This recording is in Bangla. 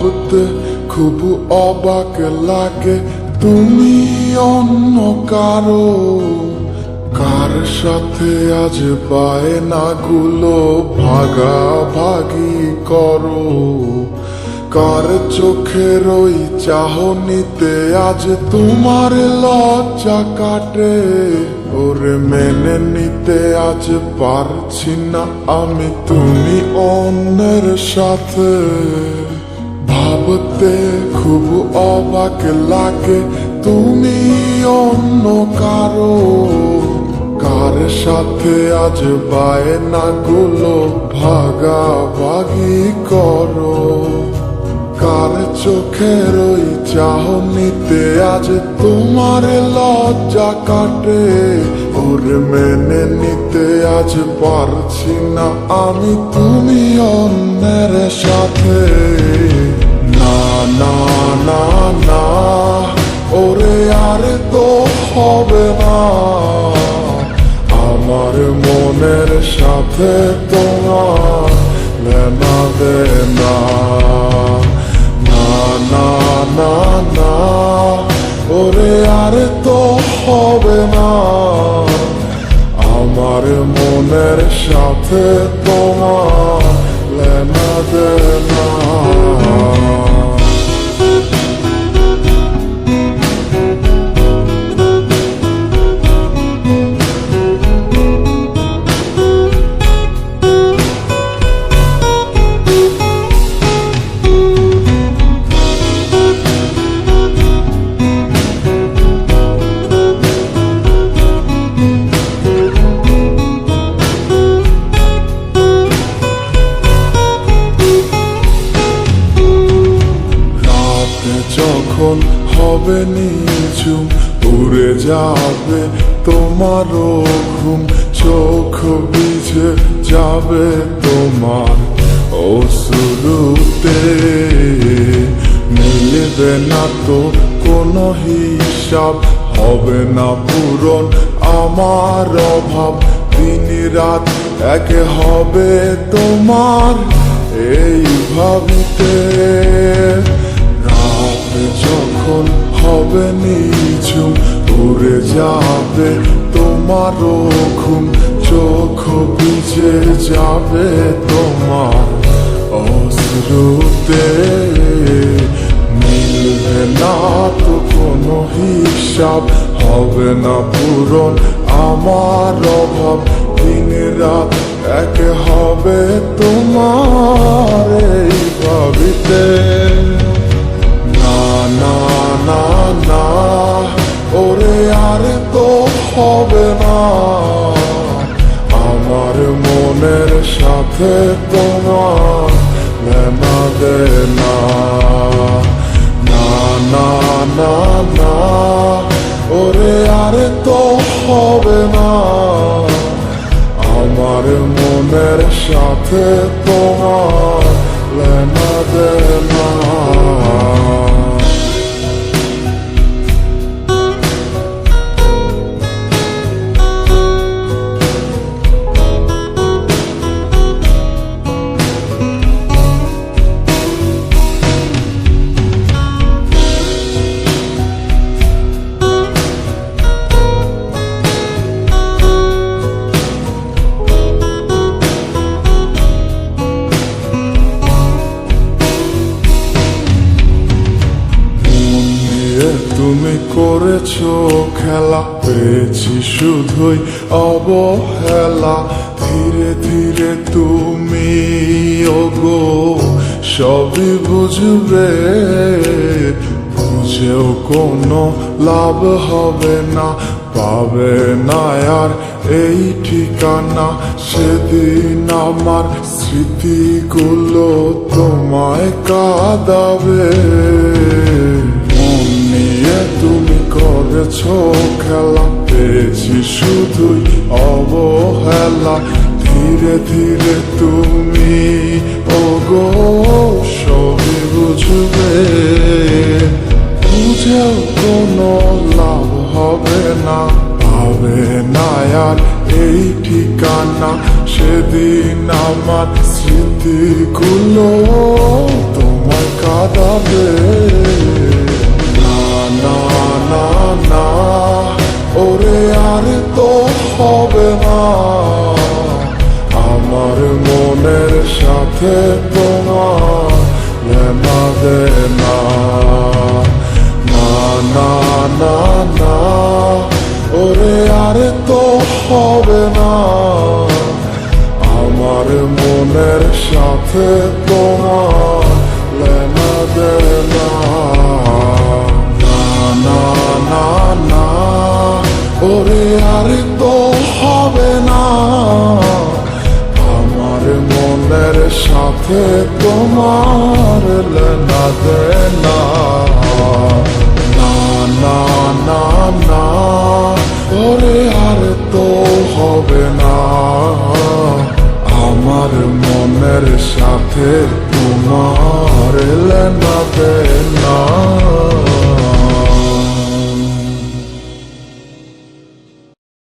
ভাবতে খুব অবাক লাগে তুমি অন্য কারো, কার সাথে আজ বায়নাগুলো ভাগাভাগি করো, কার চোখের ওই চাহনিতে আজ তোমার লজ্জা কাটে। ওরে মেনে নিতে আজ পারছি না আমি তুমি অন্যের সাথে, ভাবতে খুব অবাক লাগে তুমি অন্য কারো, কার সাথে আজ বায়নাগুলো ভাগাভাগি করো, কার চোখের ওই চাহনিতে আজ তোমার লজ্জা কাটে। ওরে মেনে নিতে আজ পারছি না আমি তুমি অন্যের সাথে। না না না না ওরে আর তো হবে না, আমার মনের সাথে তোমার লেনা দেনা। না না না না ওরে আর তো হবে না, আমার মনের সাথে তোমার লেনা দেনা। যখন হবে নিঝুম উড়ে যাবে তোমারও ঘুম, চোখ ভিজে যাবে তোমার অশ্রুতে, মিলবে না তো কোনো হিসাব, হবে না পূরণ আমার অভাব, দিন রাত এক হবে তোমার এই ভাবিতে। যখন হবে নিঝুম উড়ে যাবে তোমারও ঘুম, চোখ ভিজে যাবে তোমার অশ্রুতে, মিলবে না তো কোনো হিসাব, হবে না পূরণ আমার অভাব, দিন রাত এক হবে তোমার এই ভাবিতে। না না না ওরে আর তো হবে না, আমার মনের সাথে তোমার লেনা দেনা। না না না না ওরে আর তো হবে না, আমার মনের সাথে তোমার লেনা দেনা। তুমি করেছো খেলা, পেয়েছি শুধুই অবহেলা, ধীরে ধীরে তুমি ওগো সবই বুঝবে, বুঝেও কোনো লাভ হবে না, পাবে না আর এই ঠিকানা। সেদিন আমার স্মৃতিগুলো তোমায় কাঁদাবে, তুমি করেছো খেলা, পেয়েছি শুধুই অবহেলা, ধীরে ধীরে তুমি ওগো সবই বুঝবে, বুঝেও কোনো লাভ হবে না, পাবে না আর এই ঠিকানা। সেদিন আমার স্মৃতিগুলো তোমায় কাঁদা দে না না না না ওরে আর তো হবে না আমার মনের সাথে তোমার লেনা দে না না না না না ওরে আর তো হবে না আমার মনের সাথে তোমার লেনা দে না না না না না ওরে আর তো হবে না আমার মনের সাথে তোমার লেনা দে না না না না না ওরে আর তো হবে না আমার মনের সাথে তোমার লেনা দে না